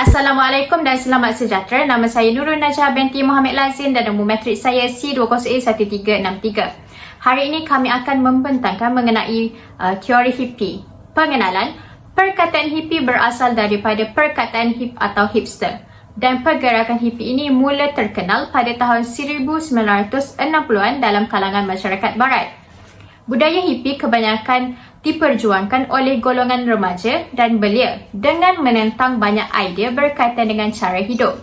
Assalamualaikum dan selamat sejahtera. Nama saya Nurul Najah binti Muhammad Lazin dan nombor matrik saya C20A1363. Hari ini kami akan membentangkan mengenai teori hippie. Pengenalan, perkataan hippie berasal daripada perkataan hip atau hipster. Dan pergerakan hippie ini mula terkenal pada tahun 1960-an dalam kalangan masyarakat barat. Budaya hippie kebanyakan diperjuangkan oleh golongan remaja dan belia dengan menentang banyak idea berkaitan dengan cara hidup.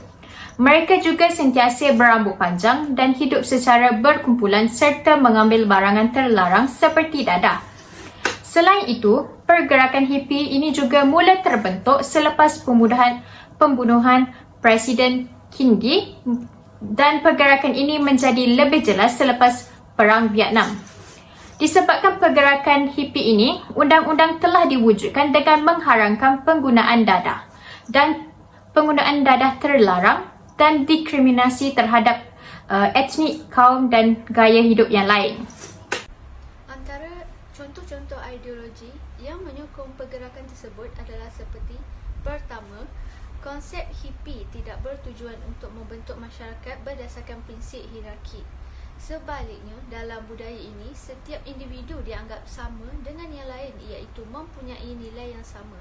Mereka juga sentiasa berambut panjang dan hidup secara berkumpulan serta mengambil barangan terlarang seperti dadah. Selain itu, pergerakan hippie ini juga mula terbentuk selepas pembunuhan Presiden Kennedy dan pergerakan ini menjadi lebih jelas selepas Perang Vietnam. Disebabkan pergerakan hippie ini, undang-undang telah diwujudkan dengan mengharamkan penggunaan dadah dan penggunaan dadah terlarang dan diskriminasi terhadap etnik, kaum dan gaya hidup yang lain. Antara contoh-contoh ideologi yang menyokong pergerakan tersebut adalah seperti: pertama, konsep hippie tidak bertujuan untuk membentuk masyarakat berdasarkan prinsip hierarki. Sebaliknya, dalam budaya ini, setiap individu dianggap sama dengan yang lain iaitu mempunyai nilai yang sama.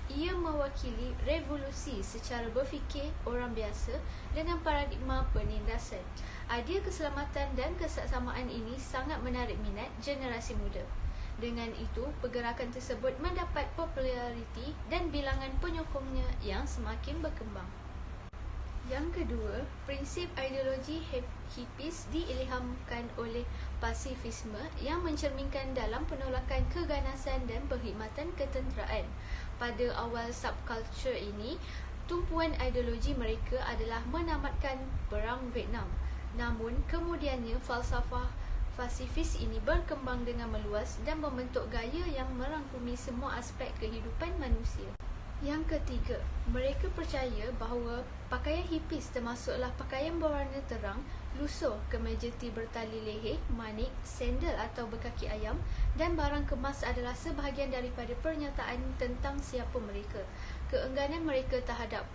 Ia mewakili revolusi secara berfikir orang biasa dengan paradigma penindasan. Idea keselamatan dan kesaksamaan ini sangat menarik minat generasi muda. Dengan itu, pergerakan tersebut mendapat populariti dan bilangan penyokongnya yang semakin berkembang. Yang kedua, prinsip ideologi hippies diilhamkan oleh pasifisme yang mencerminkan dalam penolakan keganasan dan perkhidmatan ketenteraan. Pada awal subkultur ini, tumpuan ideologi mereka adalah menamatkan Perang Vietnam. Namun, kemudiannya falsafah pasifis ini berkembang dengan meluas dan membentuk gaya yang merangkumi semua aspek kehidupan manusia. Yang ketiga, mereka percaya bahawa pakaian hippies termasuklah pakaian berwarna terang, lusuh, kemeja T bertali leher, manik, sandal atau berkaki ayam dan barang kemas adalah sebahagian daripada pernyataan tentang siapa mereka. Keengganan mereka terhadap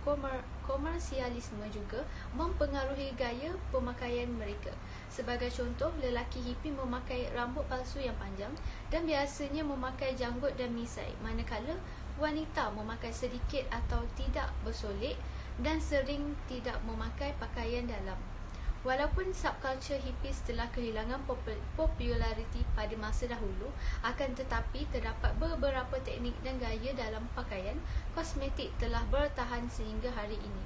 komersialisme juga mempengaruhi gaya pemakaian mereka. Sebagai contoh, lelaki hippie memakai rambut palsu yang panjang dan biasanya memakai janggut dan misai, manakala wanita memakai sedikit atau tidak bersolek dan sering tidak memakai pakaian dalam. Walaupun subkultur hippies telah kehilangan populariti pada masa dahulu, akan tetapi terdapat beberapa teknik dan gaya dalam pakaian kosmetik telah bertahan sehingga hari ini.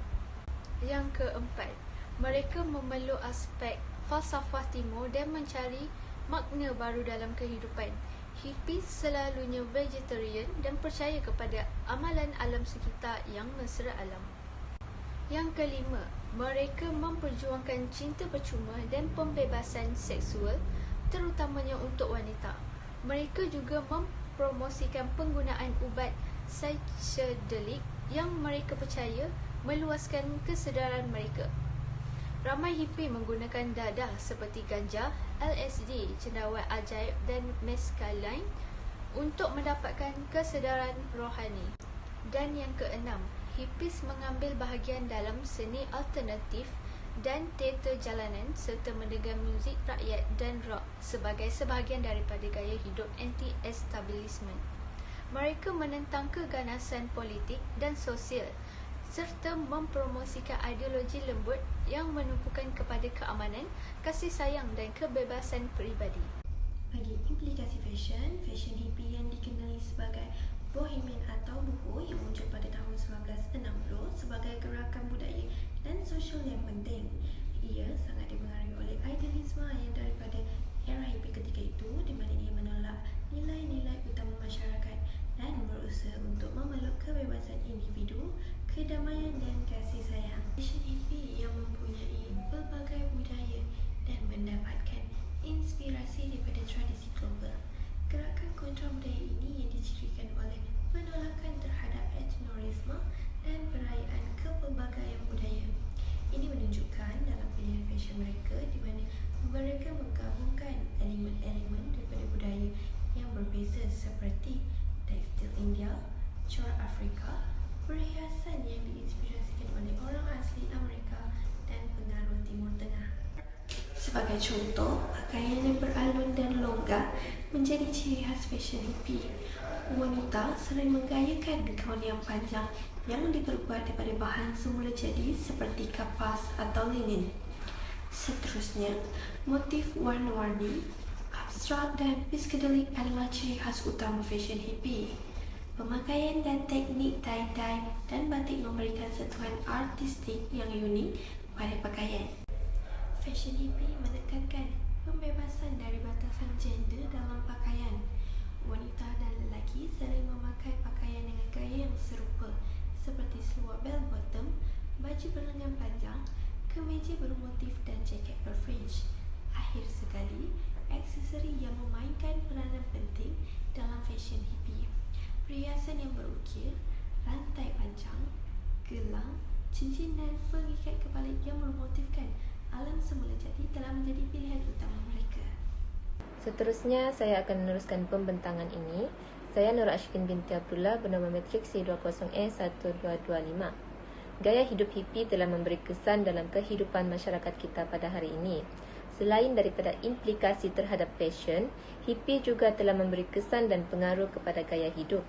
Yang keempat, mereka memeluk aspek falsafah timur dan mencari makna baru dalam kehidupan. Hippies selalunya vegetarian dan percaya kepada amalan alam sekitar yang mesra alam. Yang kelima, mereka memperjuangkan cinta percuma dan pembebasan seksual, terutamanya untuk wanita. Mereka juga mempromosikan penggunaan ubat psychedelic yang mereka percaya meluaskan kesedaran mereka. Ramai hippie menggunakan dadah seperti ganja, LSD, cendawan ajaib dan mescaline untuk mendapatkan kesedaran rohani. Dan yang keenam, hippies mengambil bahagian dalam seni alternatif dan teater jalanan serta mendengar muzik rakyat dan rock sebagai sebahagian daripada gaya hidup anti-establishment. Mereka menentang keganasan politik dan sosial serta mempromosikan ideologi lembut yang menumpukan kepada keamanan, kasih sayang dan kebebasan peribadi. Bagi implikasi fashion hippie yang dikenali sebagai bohemian atau buhu yang muncul pada tahun 1960 sebagai gerakan budaya dan sosial yang penting. Ia sangat dipengaruhi oleh idealisme yang daripada era hippie ketika itu, di mana ia menolak nilai-nilai utama masyarakat dan berusaha untuk memeluk kebebasan individu, kedamaian dan kasih sayang. Fashion hippie yang mempunyai pelbagai budaya dan mendapatkan inspirasi daripada tradisi global. Gerakan kontra budaya ini yang dicirikan oleh penolakan terhadap etnorisme Sebagai contoh, pakaian yang beralun dan longgar menjadi ciri khas fashion hippie. Wanita sering menggayakan gaun yang panjang yang diperbuat daripada bahan semula jadi seperti kapas atau linen. Seterusnya, motif warna-warni, abstrak dan psikedelik adalah ciri khas utama fashion hippie. Pemakaian dan teknik tie-dye dan batik memberikan sentuhan artistik yang unik pada pakaian. Fashion hippie menekankan pembebasan dari batasan gender dalam pakaian. Wanita dan lelaki sering memakai pakaian dengan gaya yang serupa seperti seluar bell bottom, baju berlengan panjang, kemeja bermotif dan jaket berfringe. Akhir sekali, aksesori yang memainkan peranan penting dalam fashion hippie. Perhiasan yang berukir, rantai panjang, gelang, cincin dan pengikat kepala yang bermotifkan alam semula jadi telah menjadi pilihan utama mereka. Seterusnya, saya akan meneruskan pembentangan ini. Saya Nur Ashkin binti Abdullah bernama matrik C20E1225. Gaya hidup hippie telah memberi kesan dalam kehidupan masyarakat kita pada hari ini. Selain daripada implikasi terhadap fashion, hippie juga telah memberi kesan dan pengaruh kepada gaya hidup.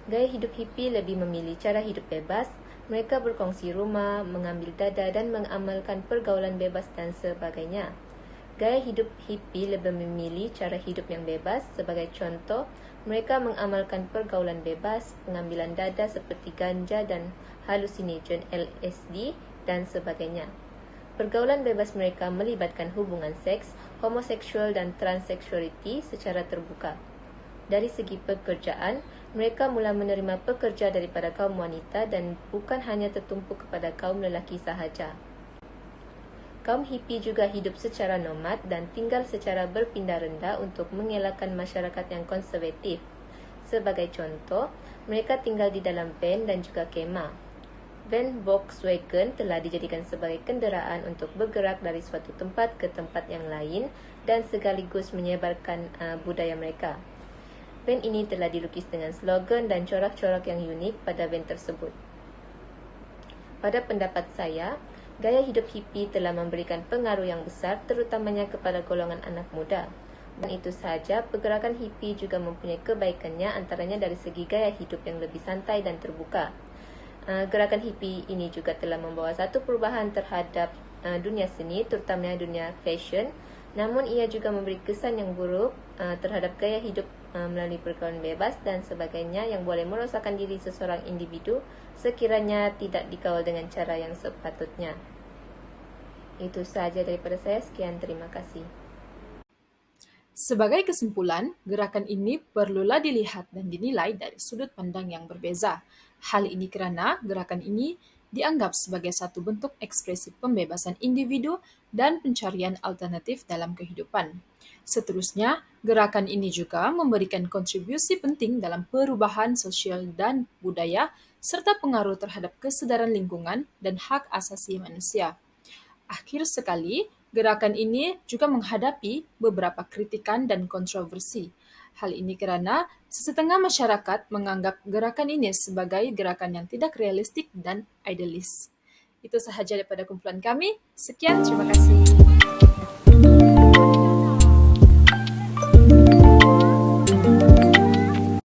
Gaya hidup hippie lebih memilih cara hidup bebas. Mereka berkongsi rumah, mengambil dada dan mengamalkan pergaulan bebas dan sebagainya. Gaya hidup hippie lebih memilih cara hidup yang bebas. Sebagai contoh, mereka mengamalkan pergaulan bebas, pengambilan dada seperti ganja dan halusinogen LSD dan sebagainya. Pergaulan bebas mereka melibatkan hubungan seks, homoseksual dan transseksualiti secara terbuka. Dari segi pekerjaan, mereka mula menerima pekerja daripada kaum wanita dan bukan hanya tertumpu kepada kaum lelaki sahaja. Kaum hippie juga hidup secara nomad dan tinggal secara berpindah rendah untuk mengelakkan masyarakat yang konservatif. Sebagai contoh, mereka tinggal di dalam van dan juga kemah. Van Volkswagen telah dijadikan sebagai kenderaan untuk bergerak dari suatu tempat ke tempat yang lain dan sekaligus menyebarkan budaya mereka. Van ini telah dilukis dengan slogan dan corak-corak yang unik pada van tersebut. Pada pendapat saya, gaya hidup hippie telah memberikan pengaruh yang besar terutamanya kepada golongan anak muda. Dan itu sahaja, pergerakan hippie juga mempunyai kebaikannya antaranya dari segi gaya hidup yang lebih santai dan terbuka. Gerakan hippie ini juga telah membawa satu perubahan terhadap dunia seni, terutamanya dunia fashion. Namun ia juga memberi kesan yang buruk terhadap gaya hidup melalui pergaulan bebas dan sebagainya yang boleh merosakkan diri seseorang individu sekiranya tidak dikawal dengan cara yang sepatutnya. Itu sahaja daripada saya. Sekian, terima kasih. Sebagai kesimpulan, gerakan ini perlulah dilihat dan dinilai dari sudut pandang yang berbeza. Hal ini kerana gerakan ini dianggap sebagai satu bentuk ekspresi pembebasan individu dan pencarian alternatif dalam kehidupan. Seterusnya, gerakan ini juga memberikan kontribusi penting dalam perubahan sosial dan budaya serta pengaruh terhadap kesedaran lingkungan dan hak asasi manusia. Akhir sekali, gerakan ini juga menghadapi beberapa kritikan dan kontroversi. Hal ini kerana sesetengah masyarakat menganggap gerakan ini sebagai gerakan yang tidak realistik dan idealis. Itu sahaja daripada kumpulan kami. Sekian, terima kasih.